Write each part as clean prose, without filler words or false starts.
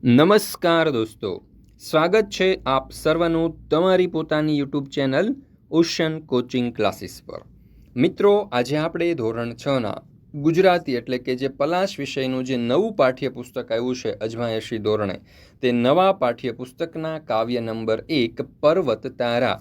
નમસ્કાર દોસ્તો, સ્વાગત છે આપ સર્વનું તમારી પોતાની YouTube channel ocean coaching classes પર. મિત્રો, આજે આપણે ધોરણ 6ના ગુજરાતી એટલે કે જે પલાશ વિષયનું જે નવું પાઠ્યપુસ્તક આવ્યું છે અજમાયશી ધોરણે, તે નવા પાઠ્યપુસ્તકના કાવ્ય નંબર 1 પર્વત તારા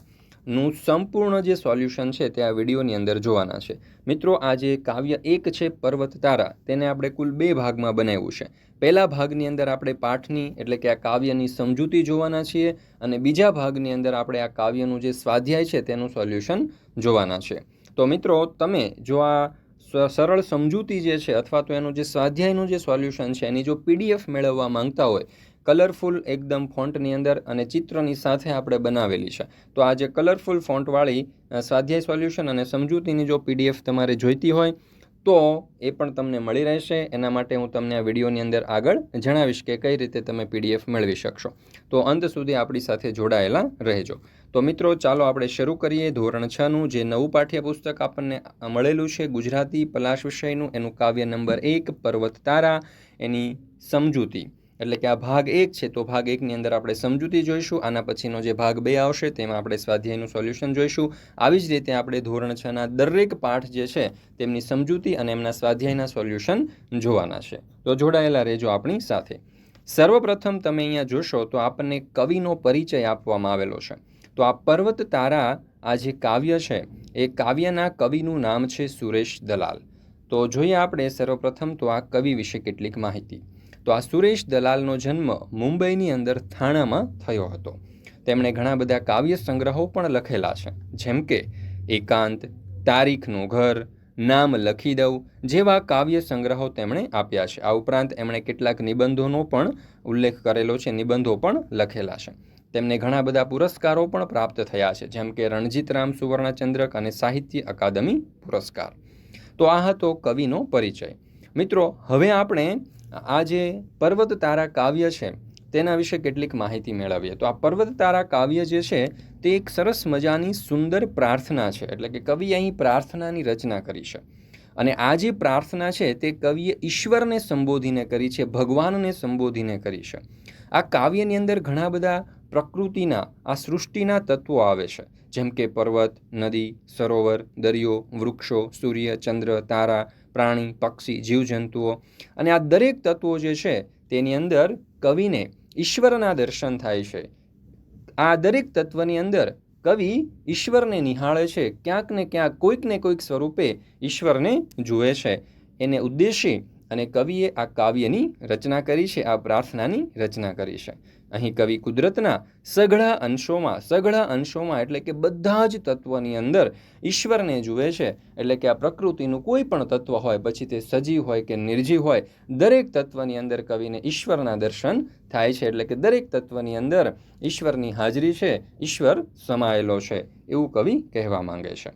નું સંપૂર્ણ જે સોલ્યુશન છે તે આ વિડીયોની અંદર જોવાના છે. મિત્રો, આ જે કાવ્ય 1 છે પર્વત તારા, તેને આપણે કુલ 2 ભાગમાં બનાવ્યું છે. પહેલા ભાગની અંદર આપણે પાઠની એટલે કે આ કાવ્યની સમજૂતી જોવાના છીએ અને બીજા ભાગની અંદર આપણે આ કાવ્યનું જે સ્વાધ્યાય છે તેનું સોલ્યુશન જોવાના છે. તો મિત્રો, તમે જો આ સરળ સમજૂતી જે છે અથવા તો એનું જે સ્વાધ્યાયનું જે સોલ્યુશન છે એની જો PDF મેળવવા માંગતા હોય, કલરફુલ એકદમ ફોન્ટની અંદર અને ચિત્રની સાથે આપણે બનાવેલી છે, તો આ જે કલરફુલ ફોન્ટવાળી સ્વાધ્યાય સોલ્યુશન અને સમજૂતીની જો PDF તમારે જોઈતી હોય તો એ પણ તમને મળી રહેશે. એના માટે હું તમને આ વિડીયોની અંદર આગળ જણાવીશ કે કઈ રીતે તમે PDF મેળવી શકશો. તો અંત સુધી આપણી સાથે જોડાયેલા રહેજો. તો મિત્રો, ચાલો આપણે શરૂ કરીએ. ધોરણ 6નું જે નવું પાઠ્યપુસ્તક આપણને મળેલું છે ગુજરાતી પલાશ વિષયનું, એનું કાવ્ય નંબર 1 પર્વત તારા, એની સમજૂતી એટલે કે આ ભાગ 1 છે, તો ભાગ 1ની અંદર આપણે સમજૂતી જોઈશું. આના પછીનો જે ભાગ 2 આવશે તેમાં આપણે સ્વાધ્યાયનું સોલ્યુશન જોઈશું. આવી જ રીતે આપણે ધોરણ 6ના દરેક પાઠ જે છે તેમની સમજૂતી અને એમના સ્વાધ્યાયના સોલ્યુશન જોવાના છે. તો જોડાયેલા રહેજો આપણી સાથે. સર્વપ્રથમ તમે અહીંયા જોશો તો આપણને કવિનો પરિચય આપવામાં આવેલો છે. તો આ પર્વત તારા આ જે કાવ્ય છે એ કાવ્યના કવિનું નામ છે સુરેશ દલાલ. તો જોઈએ આપણે સર્વપ્રથમ તો આ કવિ વિશે કેટલીક માહિતી. તો આ સુરેશ દલાલનો જન્મ મુંબઈની અંદર થાણામાં થયો હતો. તેમણે ઘણા બધા કાવ્ય સંગ્રહો પણ લખેલા છે, જેમ કે એકાંત, તારીખનું ઘર, નામ લખી દઉં જેવા કાવ્ય સંગ્રહો તેમણે આપ્યા છે. આ ઉપરાંત એમણે કેટલાક નિબંધોનો પણ ઉલ્લેખ કરેલો છે, નિબંધો પણ લખેલા છે. તેમને ઘણા બધા પુરસ્કારો પણ પ્રાપ્ત થયા છે, જેમ કે રણજીતરામ સુવર્ણચંદ્રક અને સાહિત્ય અકાદમી પુરસ્કાર. તો આ હતો કવિનો પરિચય. મિત્રો, હવે આપણે આ જે પર્વત તારા કાવ્ય છે તેના વિશે કેટલીક માહિતી મેળવીએ. તો આ પર્વત તારા કાવ્ય જે છે તે એક સરસ મજાની સુંદર પ્રાર્થના છે. એટલે કે કવિએ અહીં પ્રાર્થનાની રચના કરી છે અને આ જે પ્રાર્થના છે તે કવિએ ઈશ્વરને સંબોધીને કરી છે, ભગવાનને સંબોધીને કરી છે. આ કાવ્યની અંદર ઘણા બધા પ્રકૃતિના, આ સૃષ્ટિના તત્વો આવે છે, જેમ કે પર્વત, નદી, સરોવર, દરિયો, વૃક્ષો, સૂર્ય, ચંદ્ર, તારા, પ્રાણી, પક્ષી, જીવજંતુઓ, અને આ દરેક તત્વો જે છે તેની અંદર કવિને ઈશ્વરના દર્શન થાય છે. આ દરેક તત્વની અંદર કવિ ઈશ્વરને નિહાળે છે, ક્યાંક ને ક્યાંક, કોઈક ને કોઈક સ્વરૂપે ઈશ્વરને જુએ છે. એને ઉદ્દેશી અને કવિએ આ કાવ્યની રચના કરી છે, આ પ્રાર્થનાની રચના કરી છે. અહીં કવિ કુદરતના સઘળા અંશોમાં એટલે કે બધા જ તત્વની અંદર ઈશ્વરને જુએ છે. એટલે કે આ પ્રકૃતિનું કોઈ પણ તત્વ હોય, પછી તે સજીવ હોય કે નિર્જીવ હોય, દરેક તત્વની અંદર કવિને ઈશ્વરના દર્શન થાય છે. એટલે કે દરેક તત્વની અંદર ઈશ્વરની હાજરી છે, ઈશ્વર સમાયેલો છે, એવું કવિ કહેવા માંગે છે.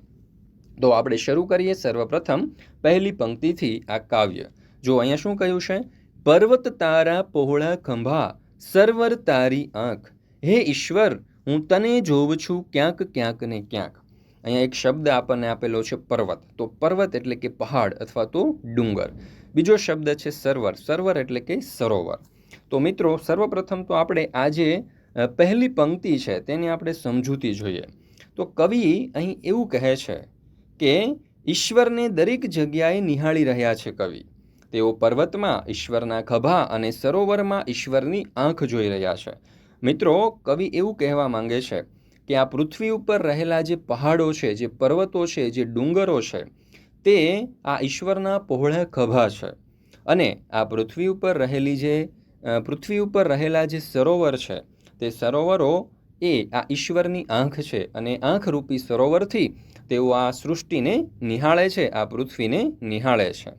તો આપણે શરૂ કરીએ સર્વપ્રથમ પહેલી પંક્તિથી આ કાવ્ય. જો અહીંયા શું કહ્યું છે? પર્વત તારા પહોળા ખંભા, સર્વર તારી આંખ, હે ઈશ્વર હું તને જોઉં છું ક્યાંક ક્યાંક ને ક્યાંક. અહીંયા એક શબ્દ આપણને આપેલો છે પર્વત. તો પર્વત એટલે કે પહાડ અથવા તો ડુંગર. બીજો શબ્દ છે સર્વર. સર્વર એટલે કે સરોવર. તો મિત્રો, સર્વપ્રથમ તો આપણે આ જે પહેલી પંક્તિ છે તેની આપણે સમજૂતી જોઈએ. તો કવિ અહીં એવું કહે છે કે ઈશ્વરને દરેક જગ્યાએ નિહાળી રહ્યા છે કવિ. તેઓ પર્વતમાં ઈશ્વરના ખભા અને સરોવરમાં ઈશ્વરની આંખ જોઈ રહ્યા છે. મિત્રો, કવિ એવું કહેવા માંગે છે કે આ પૃથ્વી ઉપર રહેલા જે પહાડો છે, જે પર્વતો છે, જે ડુંગરો છે, તે આ ઈશ્વરના પહોળા ખભા છે. અને આ પૃથ્વી ઉપર રહેલા જે સરોવર છે, તે સરોવરો એ આ ઈશ્વરની આંખ છે. અને આંખરૂપી સરોવરથી તેઓ આ સૃષ્ટિને નિહાળે છે, આ પૃથ્વીને નિહાળે છે.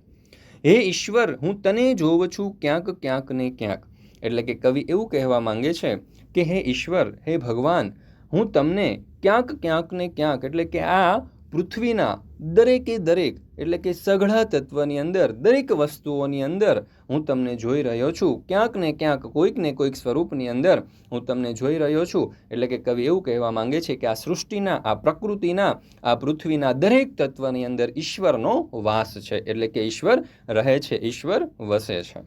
હે ઈશ્વર હું તને જોઉં છું ક્યાંક ક્યાંક ને ક્યાંક. એટલે કે કવિ એવું કહેવા માંગે છે કે હે ઈશ્વર, હે ભગવાન, હું તમને ક્યાંક ક્યાંક ને ક્યાંક એટલે કે આ પૃથ્વીના દરેકે દરેક એટલે કે સઘળા તત્વની અંદર, દરેક વસ્તુઓની અંદર હું તમને જોઈ રહ્યો છું. ક્યાંક ને ક્યાંક, કોઈક ને કોઈક સ્વરૂપની અંદર હું તમને જોઈ રહ્યો છું. એટલે કે કવિ એવું કહેવા માંગે છે કે આ સૃષ્ટિના, આ પ્રકૃતિના, આ પૃથ્વીના દરેક તત્વની અંદર ઈશ્વરનો વાસ છે. એટલે કે ઈશ્વર રહે છે, ઈશ્વર વસે છે.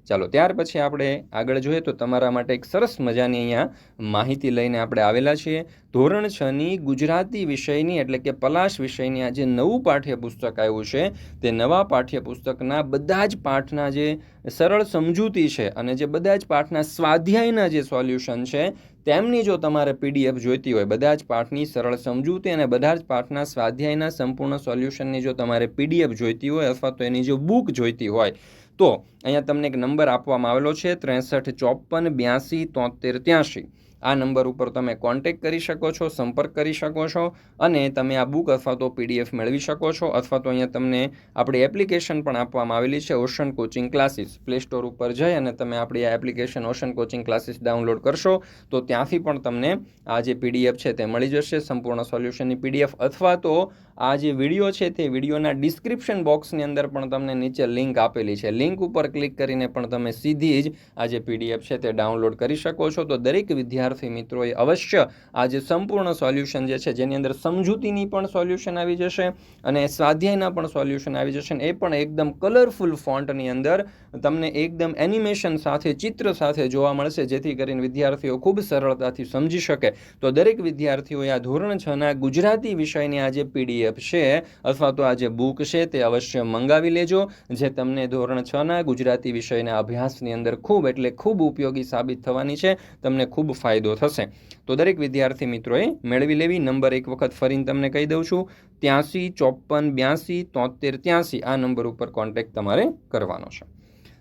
ચાલો ત્યાર પછી આપણે આગળ જોઈએ તો તમારા માટે એક સરસ મજાની અહીંયા માહિતી લઈને આપણે આવેલા છીએ. ધોરણ 6ની ગુજરાતી વિષયની એટલે કે પલાશ વિષયની આ જે નવું પાઠ્યપુસ્તક આવ્યું છે તે નવા પાઠ્યપુસ્તકના બધા જ પાઠના જે સરળ સમજૂતી છે અને જે બધા જ પાઠના સ્વાધ્યાયના જે સોલ્યુશન છે તેમની જો તમારે PDF જોઈતી હોય, બધા જ પાઠની સરળ સમજૂતી અને બધા જ પાઠના સ્વાધ્યાયના સંપૂર્ણ સોલ્યુશનની જો તમારે PDF જોઈતી હોય અથવા તો એની જો બુક જોઈતી હોય તો અહીંયા તમને એક નંબર આપવામાં આવેલો છે 63 54 82 73 83. આ નંબર ઉપર તમે કોન્ટેક્ટ કરી શકો છો, સંપર્ક કરી શકો છો અને તમે આ બુક અથવા તો PDF મેળવી શકો છો. અથવા તો અહીંયા તમને આપણી એપ્લિકેશન પણ આપવામાં આવેલી છે ocean coaching classes. Play store ઉપર જઈ અને તમે આપણી આ application ocean coaching classes download કરશો તો ત્યાંથી પણ તમને આ જે PDF છે તે મળી જશે, સંપૂર્ણ સોલ્યુશનની PDF. અથવા તો આ જે વિડીયો છે તે વિડીયોના ડિસ્ક્રિપ્શન બોક્સની અંદર પણ તમને નીચે લિંક આપેલી છે. લિંક ઉપર ક્લિક કરીને પણ તમે સીધી જ આ જે PDF છે તે ડાઉનલોડ કરી શકો છો. તો દરેક વિદ્યાર્થી મિત્રોએ અવશ્ય આ જે સંપૂર્ણ સોલ્યુશન જે છે જેની અંદર સમજૂતીની પણ સોલ્યુશન આવી જશે અને સ્વાધ્યાયના પણ સોલ્યુશન આવી જશે ને એ પણ એકદમ કલરફુલ ફોન્ટની અંદર તમને એકદમ એનિમેશન સાથે, ચિત્ર સાથે જોવા મળશે, જેથી કરીને વિદ્યાર્થીઓ ખૂબ સરળતાથી સમજી શકે. તો દરેક વિદ્યાર્થીઓએ આ ધોરણ 6ના ગુજરાતી વિષયની આ જે PDF છે અથવા તો આ જે બુક છે તે અવશ્ય મંગાવી લેજો, જે તમને ધોરણ 6ના ગુજરાતી વિષયના અભ્યાસની અંદર ખૂબ એટલે ખૂબ ઉપયોગી સાબિત થવાની છે, તમને ખૂબ ફાયદો થશે. તો દરેક વિદ્યાર્થી મિત્રોએ મેળવી લેવી. નંબર એક વખત ફરીને તમને કહી દઉં છું, 83 54 82 73 83. આ નંબર ઉપર કોન્ટેક્ટ તમારે કરવાનો છે.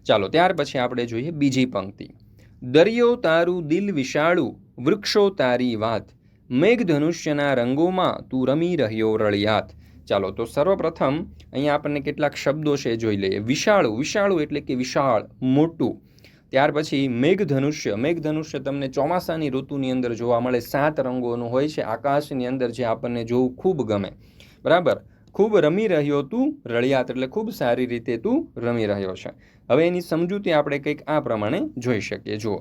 ચાલો ત્યાર પછી આપણે જોઈએ બીજી પંક્તિ. દરિયો તારું દિલ વિશાળું, વૃક્ષો તારી વાત, મેઘધનુષ્યના રંગોમાં તું રમી રહ્યો રળિયાત. ચાલો તો સર્વપ્રથમ અહીંયા આપણને કેટલાક શબ્દો છે જોઈ લઈએ. વિશાળું, વિશાળું એટલે કે વિશાળ, મોટું. ત્યાર પછી મેઘધનુષ્ય. મેઘધનુષ્ય તમને ચોમાસાની ઋતુની અંદર જોવા મળે, 7 રંગોનું હોય છે આકાશની અંદર, જે આપણને જોવું ખૂબ ગમે. બરાબર. ખૂબ રમી રહ્યો તું રળિયાત એટલે ખૂબ સારી રીતે તું રમી રહ્યો છે. હવે એની સમજૂતી આપણે કંઈક આ પ્રમાણે જોઈ શકીએ. જુઓ,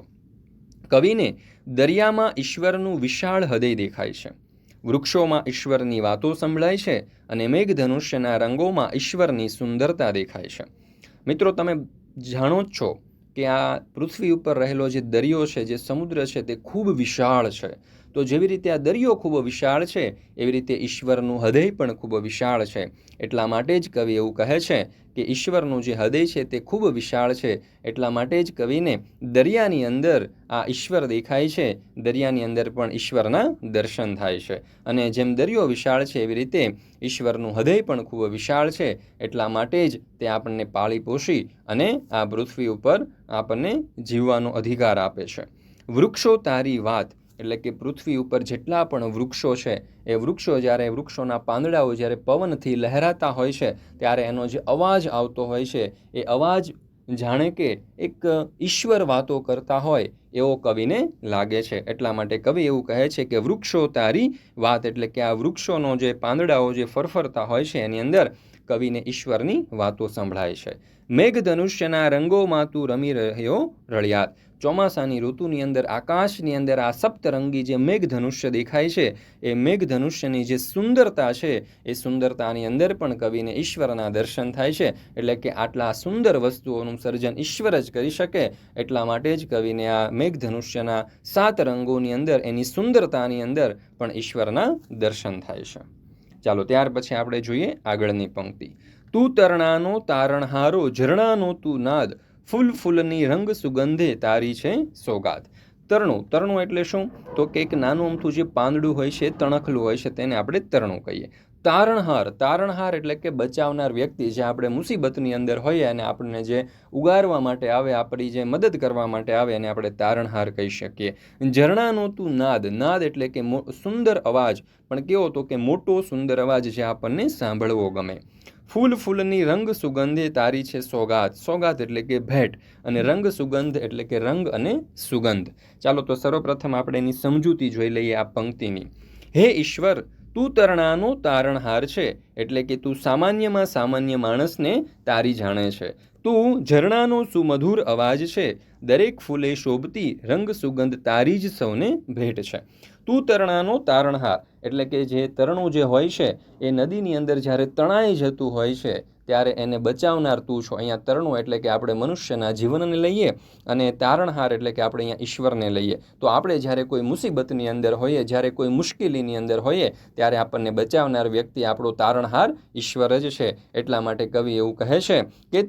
કવિને દરિયામાં ઈશ્વરનું વિશાળ હૃદય દેખાય છે, વૃક્ષોમાં ઈશ્વરની વાતો સંભળાય છે અને મેઘધનુષ્યના રંગોમાં ઈશ્વરની સુંદરતા દેખાય છે. મિત્રો, તમે જાણો જ છો કે આ પૃથ્વી ઉપર રહેલો જે દરિયો છે, જે સમુદ્ર છે, તે ખૂબ વિશાળ છે. તો જેવી રીતે આ દરિયો ખૂબ વિશાળ છે એવી રીતે ઈશ્વરનું હૃદય પણ ખૂબ વિશાળ છે. એટલા માટે જ કવિ એવું કહે છે કે ઈશ્વરનું જે હૃદય છે તે ખૂબ વિશાળ છે. એટલા માટે જ કવિને દરિયાની અંદર આ ઈશ્વર દેખાય છે, દરિયાની અંદર પણ ઈશ્વરના દર્શન થાય છે. અને જેમ દરિયો વિશાળ છે એવી રીતે ઈશ્વરનું હૃદય પણ ખૂબ વિશાળ છે. એટલા માટે જ તે આપણને પાળી પોષી અને આ પૃથ્વી ઉપર આપણને જીવવાનો અધિકાર આપે છે. વૃક્ષો તારી વાત એટલે કે પૃથ્વી ઉપર જેટલા પણ વૃક્ષો છે એ વૃક્ષો જ્યારે, વૃક્ષોના પાંદડાઓ જ્યારે પવનથી લહેરાતા હોય છે ત્યારે એનો જે અવાજ આવતો હોય છે એ અવાજ જાણે કે એક ઈશ્વર વાતો કરતા હોય એવો કવિને લાગે છે. એટલા માટે કવિ એવું કહે છે કે વૃક્ષો તારી વાત એટલે કે આ વૃક્ષોનો જે પાંદડાઓ જે ફરફરતા હોય છે એની અંદર કવિને ઈશ્વરની વાતો સંભળાય છે. મેઘધનુષ્યના રંગોમાં તું રમી રહ્યો રળિયાત. ચોમાસાની ઋતુની અંદર આકાશની અંદર આ સપ્તરંગી જે મેઘધનુષ્ય દેખાય છે એ મેઘધનુષ્યની જે સુંદરતા છે એ સુંદરતાની અંદર પણ કવિને ઈશ્વરના દર્શન થાય છે. એટલે કે આટલા સુંદર વસ્તુઓનું સર્જન ઈશ્વર જ કરી શકે. એટલા માટે જ કવિને આ મેઘધનુષ્યના 7 રંગોની અંદર, એની સુંદરતાની અંદર પણ ઈશ્વરના દર્શન થાય છે. ચાલો ત્યાર પછી આપણે જોઈએ આગળની પંક્તિ. તું તરણાનો તારણહારો, ઝરણાનો તું નાદ, ફૂલ ફૂલની રંગ સુગંધે તારી છે સોગાદ. તરણું. તરણું એટલે શું? તો કે એક નાનું અમથું જે પાંદડું હોય છે, તણખલું હોય છે, તેને આપણે તરણું કહીએ. તારણહાર. તારણહાર એટલે કે બચાવનાર વ્યક્તિ, જે આપણે મુસીબતની અંદર હોઈએ અને આપણને જે ઉગારવા માટે આવે, આપણી જે મદદ કરવા માટે આવે એને આપણે તારણહાર કહી શકીએ. ઝરણાનો તું નાદ. નાદ એટલે કે સુંદર અવાજ, પણ કેવો તો કે મોટો સુંદર અવાજ જે આપણને સાંભળવો ગમે. ફૂલ ફૂલની રંગ સુગંધે તારી છે સોગાત. સોગાત એટલે કે ભેટ અને રંગ સુગંધ એટલે કે રંગ અને સુગંધ. ચાલો તો સર્વપ્રથમ આપણે એની સમજૂતી જોઈ લઈએ આ પંક્તિની. હે ઈશ્વર, તું તરણાનો તારણહાર છે એટલે કે તું સામાન્યમાં સામાન્ય માણસને તારી જાણે છે. તું ઝરણાનો સુમધુર અવાજ છે, દરેક ફૂલે શોભતી રંગ સુગંધ તારી જ સૌને ભેટ છે. તું તરણાનો તારણહાર એટલે કે જે તરણું જે હોય છે એ નદીની અંદર જ્યારે તણાઈ જતું હોય છે ત્યારે એને બચાવનાર તું છો. અહીંયા તરણું એટલે કે આપણે મનુષ્યના જીવનને લઈએ, અને તારણહાર એટલે કે આપણે અહીંયા ઈશ્વરને લઈએ. તો આપણે જ્યારે કોઈ મુસીબતની અંદર હોઈએ, જ્યારે કોઈ મુશ્કેલીની અંદર હોઈએ, ત્યારે આપણને બચાવનાર વ્યક્તિ, આપણો તારણહાર ઈશ્વર જ છે. એટલા માટે કવિ એવું કહે છે કે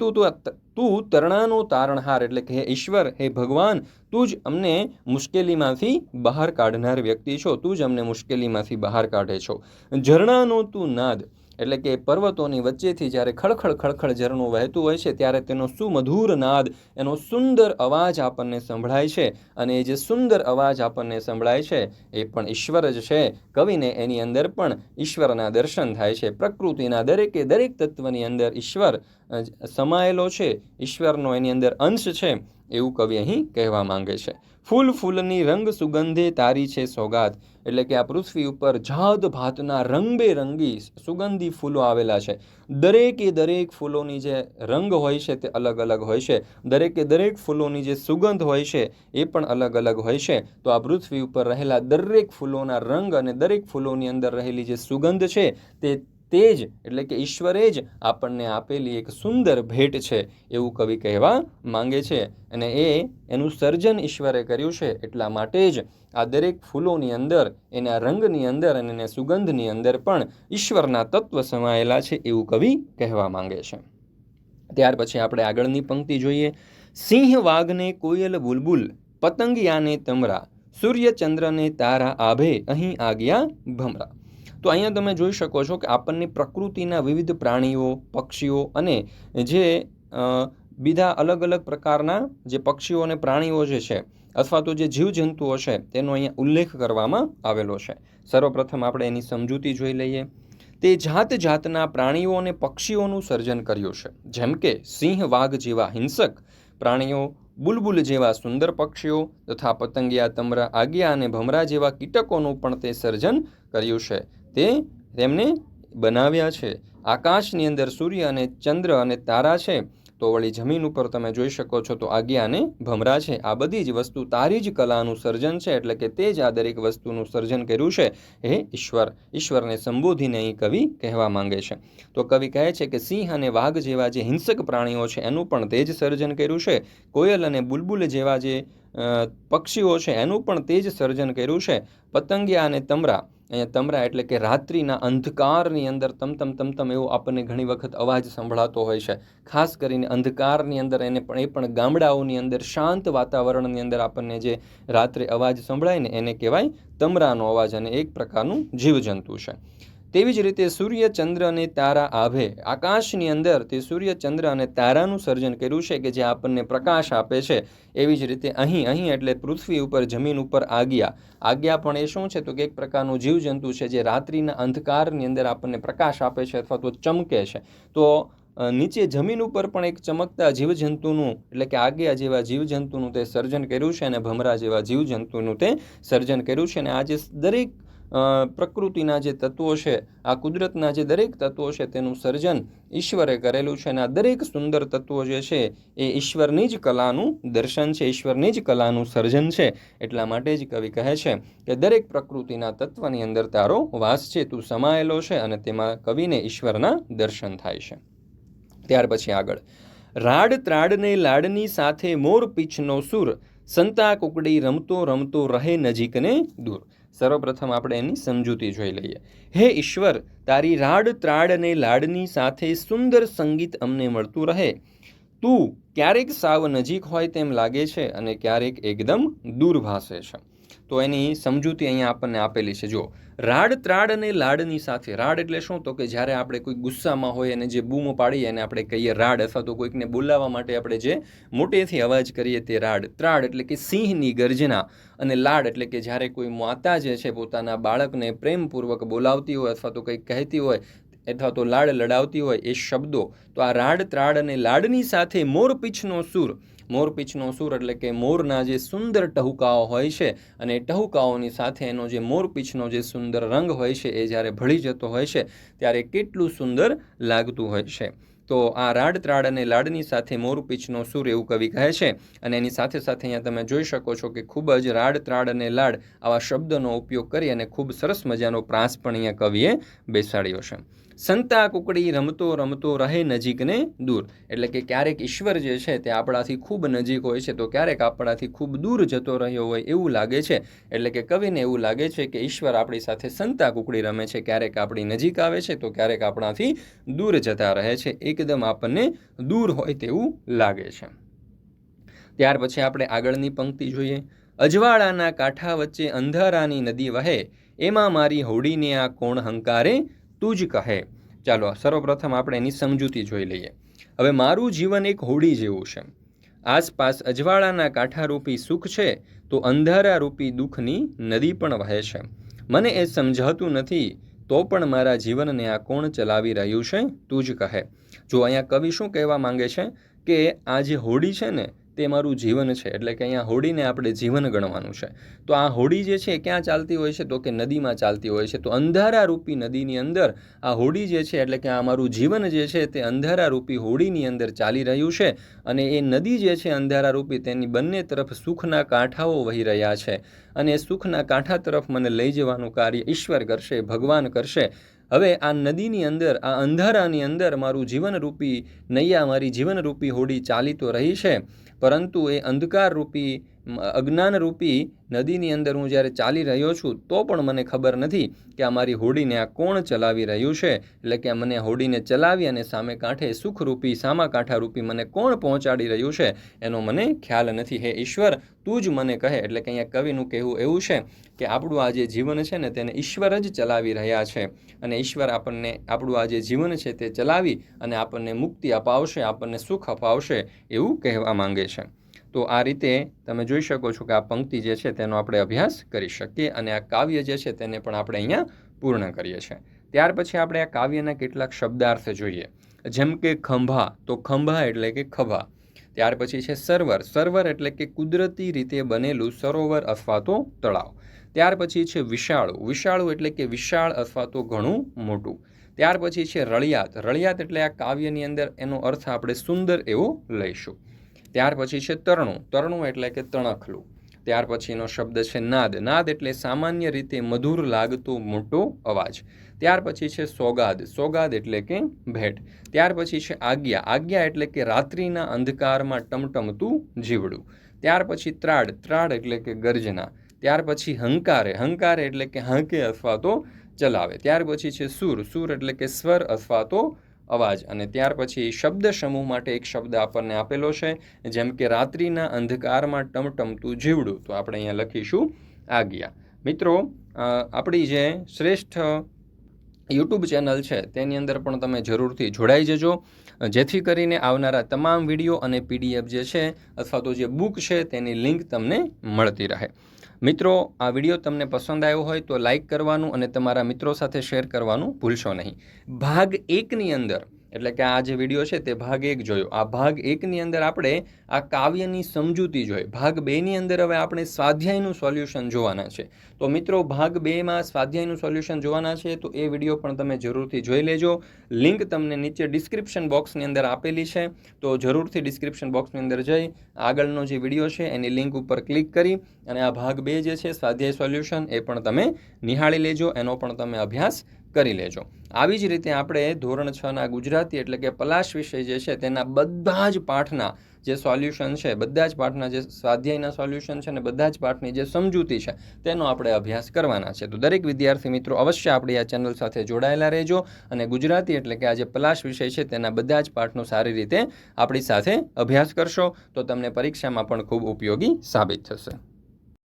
તું તરણાનો તારણહાર, એટલે કે હે ઈશ્વર, હે ભગવાન, તું જ અમને મુશ્કેલીમાંથી બહાર કાઢનાર વ્યક્તિ છો. તું જ અમને મુશ્કેલીમાંથી બહાર કાઢે છો. ઝરણાનો તું નાદ, એટલે કે પર્વતોની વચ્ચેથી જ્યારે ખળખળ ખળખળ ઝરણું વહેતું હોય છે, ત્યારે તેનો સુમધુર નાદ, એનો સુંદર અવાજ આપણને સંભળાય છે. અને એ જે સુંદર અવાજ આપણને સંભળાય છે એ પણ ઈશ્વર જ છે. કવિને એની અંદર પણ ઈશ્વરના દર્શન થાય છે. પ્રકૃતિના દરેકે દરેક તત્વની અંદર ઈશ્વર સમાયેલો છે, ઈશ્વરનો એની અંદર અંશ છે, એવું કવિ અહીં કહેવા માંગે છે. ફૂલ ફૂલની રંગ સુગંધે તારી છે સોગાત, એટલે કે આ પૃથ્વી ઉપર જાત ભાતના રંગબેરંગી સુગંધી ફૂલો આવેલા છે. દરેકે દરેક ફૂલોની જે રંગ હોય છે તે અલગ અલગ હોય છે. દરેકે દરેક ફૂલોની જે સુગંધ હોય છે એ પણ અલગ અલગ હોય છે. તો આ પૃથ્વી ઉપર રહેલા દરેક ફૂલોના રંગ અને દરેક ફૂલોની અંદર રહેલી જે સુગંધ છે તે જ એટલે કે ઈશ્વરે જ આપણને આપેલી એક સુંદર ભેટ છે, એવું કવિ કહેવા માંગે છે. અને એનું સર્જન ઈશ્વરે કર્યું છે. એટલા માટે જ આ દરેક ફૂલોની અંદર, એના રંગની અંદર અને એના સુગંધની અંદર પણ ઈશ્વરના તત્વ સમાયેલા છે, એવું કવિ કહેવા માંગે છે. ત્યાર પછી આપણે આગળની પંક્તિ જોઈએ. સિંહ વાઘને કોયલ બુલબુલ, પતંગિયાને તમરા, સૂર્ય ચંદ્રને તારા આભે, અહીં આગિયા ભમરા. તો અહીંયા તમે જોઈ શકો છો કે આપણને પ્રકૃતિના વિવિધ પ્રાણીઓ, પક્ષીઓ અને જે બીજા અલગ અલગ પ્રકારના જે પક્ષીઓ અને પ્રાણીઓ જે છે, અથવા તો જે જીવજંતુઓ છે, તેનો અહીંયા ઉલ્લેખ કરવામાં આવેલો છે. સર્વપ્રથમ આપણે એની સમજૂતી જોઈ લઈએ. તે જાત જાતના પ્રાણીઓ અને પક્ષીઓનું સર્જન કર્યું છે, જેમ કે સિંહ વાઘ જેવા હિંસક પ્રાણીઓ, બુલબુલ જેવા સુંદર પક્ષીઓ તથા પતંગિયા, તમરા, આગિયા અને ભમરા જેવા કીટકોનું પણ તે સર્જન કર્યું છે. તેમને બનાવ્યા છે. આકાશની અંદર સૂર્ય અને ચંદ્ર અને તારા છે, તો વળી જમીન ઉપર તમે જોઈ શકો છો તો આગિયા અને ભમરા છે. આ બધી જ વસ્તુ તારી જ કલાનું સર્જન છે, એટલે કે તે જ આ દરેક વસ્તુનું સર્જન કર્યું છે એ ઈશ્વરને સંબોધીને અહીં કવિ કહેવા માંગે છે. તો કવિ કહે છે કે સિંહ અને વાઘ જેવા જે હિંસક પ્રાણીઓ છે એનું પણ તે જ સર્જન કર્યું છે. કોયલ અને બુલબુલ જેવા જે પક્ષીઓ છે એનું પણ તે જ સર્જન કર્યું છે. પતંગિયા અને તમરા, અહીંયા તમરા એટલે કે રાત્રિના અંધકારની અંદર તમતમ એવો આપણને ઘણી વખત અવાજ સંભળાતો હોય છે. ખાસ કરીને અંધકારની અંદર એ પણ ગામડાઓની અંદર શાંત વાતાવરણની અંદર આપણને જે રાત્રે અવાજ સંભળાય ને એને કહેવાય તમરાનો અવાજ, અને એક પ્રકારનું જીવજંતુ છે. તેવી જ રીતે સૂર્ય, ચંદ્ર અને તારા આભે, આકાશની અંદર તે સૂર્ય, ચંદ્ર અને તારાનું સર્જન કર્યું છે કે જે આપણને પ્રકાશ આપે છે. એવી જ રીતે અહીં એટલે પૃથ્વી ઉપર, જમીન ઉપર આગિયા પણ એ શું છે તો કે એક પ્રકારનું જીવજંતુ છે જે રાત્રિના અંધકારની અંદર આપણને પ્રકાશ આપે છે અથવા તો ચમકે છે. તો નીચે જમીન ઉપર પણ એક ચમકતા જીવજંતુનું એટલે કે આગિયા જેવા જીવજંતુનું તે સર્જન કર્યું છે, અને ભમરા જેવા જીવજંતુનું તે સર્જન કર્યું છે. અને આ જે દરેક પ્રકૃતિના જે તત્વો છે, આ કુદરતના જે દરેક તત્વો છે તેનું સર્જન ઈશ્વરે કરેલું છે. અને આ દરેક સુંદર તત્વો જે છે એ ઈશ્વરની જ કલાનું દર્શન છે, ઈશ્વરની જ કલાનું સર્જન છે. એટલા માટે જ કવિ કહે છે કે દરેક પ્રકૃતિના તત્વની અંદર તારો વાસ છે, તું સમાયેલો છે, અને તેમાં કવિને ઈશ્વરના દર્શન થાય છે. ત્યાર પછી આગળ. રાડ ત્રાડને લાડની સાથે મોર પીછનો સૂર, સંતા કુકડી રમતો રમતો રહે નજીકને દૂર. સર્વપ્રથમ આપણે એની સમજૂતી જોઈ લઈએ. હે ઈશ્વર, તારી રાડ ત્રાડ અને લાડની સાથે સુંદર સંગીત અમને મળતું રહે. તું ક્યારેક સાવ નજીક હોય તેમ લાગે છે અને ક્યારેક એકદમ દૂર ભાસે છે. તો એની સમજૂતી અહીંયા આપણને આપેલી છે. જો રાડ ત્રાડ અને લાડની સાથે, રાડ એટલે શું તો કે જ્યારે આપણે કોઈ ગુસ્સામાં હોય અને જે બૂમો પાડીએ એને આપણે કહીએ રાડ, અથવા તો કોઈકને બોલાવવા માટે આપણે જે મોટેથી અવાજ કરીએ તે રાડ. ત્રાડ એટલે કે સિંહની ગર્જના, અને લાડ એટલે કે જ્યારે કોઈ માતા જે છે પોતાના બાળકને પ્રેમપૂર્વક બોલાવતી હોય અથવા તો કંઈક કહેતી હોય અથવા તો લાડ લડાવતી હોય એ શબ્દો. તો આ રાડ ત્રાડ અને લાડની સાથે મોરપીંછનો સૂર, મોરપીંછનો સૂર એટલે કે મોરના જે સુંદર ટહુકાઓ હોય છે, અને ટહુકાઓની સાથે એનો જે મોરપીંછનો જે સુંદર રંગ હોય છે એ જ્યારે ભળી જતો હોય છે ત્યારે કેટલું સુંદર લાગતું હોય છે. તો આ રાડ ત્રાડ અને લાડની સાથે મોરપીંછનો સૂર, એવું કવિ કહે છે. અને એની સાથે સાથે અહીંયા તમે જોઈ શકો છો કે ખૂબ જ રાડ ત્રાડ અને લાડ આવા શબ્દોનો ઉપયોગ કરી અને ખૂબ સરસ મજાનો પ્રાસ પણ અહીંયા કવિએ બેસાડ્યો છે. સંતા કુકડી રમતો રમતો રહે નજીક ને દૂર. એટલે કે ક્યારેક ઈશ્વર જે છે તે આપણાથી ખૂબ નજીક હોય છે તો ક્યારેક આપણાથી ખૂબ દૂર જતો રહ્યો હોય એવું લાગે છે. એટલે કે કવિને એવું લાગે છે કે ઈશ્વર આપણી સાથે સંતા કુકડી રમે છે, ક્યારેક આપણી નજીક આવે છે તો ક્યારેક આપણાથી દૂર જતા રહે છે, એકદમ આપણને દૂર હોય તેવું લાગે છે. ત્યાર પછી આપણે આગળની પંક્તિ જોઈએ. અજવાળાના કાંઠા વચ્ચે અંધારાની નદી વહે, એમાં મારી હોડીને આ કોણ હંકારે તું જ કહે. ચાલો સર્વપ્રથમ આપણે એની સમજૂતી જોઈ લઈએ. હવે મારું જીવન એક હોડી જેવું છે. આસપાસ અજવાળાના કાંઠારૂપી સુખ છે તો અંધારારૂપી દુઃખની નદી પણ વહે છે. મને એ સમજાતું નથી તો પણ મારા જીવનને આ કોણ ચલાવી રહ્યું છે તું જ કહે. જો અહીંયા કવિ શું કહેવા માંગે છે કે આ જે હોડી છે ને તે મારું જીવન છે. એટલે કે અહીંયા હોડીને આપણે જીવન ગણવાનું છે. તો આ હોડી જે છે ક્યાં ચાલતી હોય છે તો કે નદીમાં ચાલતી હોય છે. તો અંધારારૂપી નદીની અંદર આ હોડી જે છે એટલે કે આ મારું જીવન જે છે તે અંધારારૂપી હોડીની અંદર ચાલી રહ્યું છે. અને એ નદી જે છે અંધારારૂપી તેની બંને તરફ સુખના કાંઠાઓ વહી રહ્યા છે. અને એ સુખના કાંઠા તરફ મને લઈ જવાનું કાર્ય ઈશ્વર કરશે, ભગવાન કરશે. હવે આ નદીની અંદર, આ અંધારાની અંદર મારું જીવનરૂપી નૈયા, મારી જીવનરૂપી હોડી ચાલી તો રહી છે, પરંતુ એ અંધકારરૂપી, અજ્ઞાનરૂપી નદીની અંદર હું જ્યારે ચાલી રહ્યો છું તો પણ મને ખબર નથી કે આ મારી હોડીને આ કોણ ચલાવી રહ્યું છે. એટલે કે મને હોડીને ચલાવી અને સામે કાંઠે સુખરૂપી, સામા કાંઠારૂપી મને કોણ પહોંચાડી રહ્યું છે એનો મને ખ્યાલ નથી. હે ઈશ્વર, તું જ મને કહે. એટલે કે અહીંયા કવિનું કહેવું એવું છે કે આપણું આ જે જીવન છે ને તેને ઈશ્વર જ ચલાવી રહ્યા છે. અને ઈશ્વર આપણને આપણું આ જે જીવન છે તે ચલાવી અને આપણને મુક્તિ અપાવશે, આપણને સુખ અપાવશે એવું કહેવા માંગે છે. તો આ રીતે તમે જોઈ શકો છો કે આ પંક્તિ જે છે તેનો આપણે અભ્યાસ કરી શકીએ અને આ કાવ્ય જે છે તેને પણ આપણે અહીંયા પૂર્ણ કરીએ છીએ. ત્યાર પછી આપણે આ કાવ્યના કેટલાક શબ્દાર્થ જોઈએ. જેમ કે ખંભા, તો ખંભા એટલે કે ખભા. ત્યાર પછી છે સરોવર. સરોવર એટલે કે કુદરતી રીતે બનેલું સરોવર અથવા તો તળાવ. ત્યાર પછી છે વિશાળું. વિશાળું એટલે કે વિશાળ અથવા તો ઘણું મોટું. ત્યાર પછી છે રળિયાત. રળિયાત એટલે આ કાવ્યની અંદર એનો અર્થ આપણે સુંદર એવો લઈશું. ત્યાર પછી છે તરણું. તરણું એટલે કે તણખલું. ત્યાર પછીનો શબ્દ છે નાદ. નાદ એટલે સામાન્ય રીતે મધુર લાગતો મોટો અવાજ. ત્યાર પછી છે સોગાદ. સોગાદ એટલે કે ભેટ. ત્યાર પછી છે આજ્ઞા. આજ્ઞા એટલે કે રાત્રિના અંધકારમાં ટમટમતું જીવડું. ત્યાર પછી ત્રાડ. ત્રાડ એટલે કે ગર્જના. ત્યાર પછી હંકારે. હંકારે એટલે કે હાંકે અથવા તો ચલાવે. ત્યાર પછી છે સુર. સુર એટલે કે સ્વર અથવા તો અવાજ. અને ત્યાર પછી શબ્દ સમૂહ માટે એક શબ્દ આપણને આપેલો છે, જેમ કે રાત્રિના અંધકારમાં ટમટમતું જીવડું. તો આપણે અહીંયા લખીશું આજ્ઞા. મિત્રો, આપણી જે શ્રેષ્ઠ યુટ્યુબ ચેનલ છે તેની અંદર પણ તમે જરૂરથી જોડાઈ જજો, જેથી કરીને આવનારા તમામ વિડીયો અને પીડીએફ જે છે અથવા તો જે બુક છે તેની લિંક તમને મળતી રહે. મિત્રો, આ વિડીયો તમને પસંદ આવ્યો હોય તો લાઇક કરવાનું અને તમારા મિત્રો સાથે શેર કરવાનું ભૂલશો નહીં. ભાગ 1ની અંદર, એટલે કે આ જે વિડીયો છે તે ભાગ 1 જોયો. આ ભાગ 1ની અંદર આપણે આ કાવ્યની સમજૂતી જોઈ. ભાગ 2ની અંદર હવે આપણે સ્વાધ્યાયનું સોલ્યુશન જોવાના છે. તો મિત્રો, ભાગ 2માં સ્વાધ્યાયનું સોલ્યુશન જોવાના છે તો એ વિડીયો પણ તમે જરૂરથી જોઈ લેજો. લિંક તમને નીચે ડિસ્ક્રિપ્શન બોક્સની અંદર આપેલી છે, તો જરૂરથી ડિસ્ક્રિપ્શન બોક્સની અંદર જઈ આગળનો જે વિડીયો છે એની લિંક ઉપર ક્લિક કરી અને આ ભાગ 2 જે છે સ્વાધ્યાય સોલ્યુશન એ પણ તમે નિહાળી લેજો, એનો પણ તમે અભ્યાસ કરી લેજો. આવી જ રીતે આપણે ધોરણ 6ના ગુજરાતી એટલે કે પલાશ વિષય જે છે તેના બધા જ પાઠના જે સોલ્યુશન છે, બધા જ પાઠના જે સ્વાધ્યાયના સોલ્યુશન છે અને બધા જ પાઠની જે સમજૂતી છે તેનો આપણે અભ્યાસ કરવાના છે. તો દરેક વિદ્યાર્થી મિત્રો અવશ્ય આપણી આ ચેનલ સાથે જોડાયેલા રહેજો અને ગુજરાતી એટલે કે આ જે પલાશ વિષય છે તેના બધા જ પાઠનો સારી રીતે આપણી સાથે અભ્યાસ કરશો તો તમને પરીક્ષામાં પણ ખૂબ ઉપયોગી સાબિત થશે.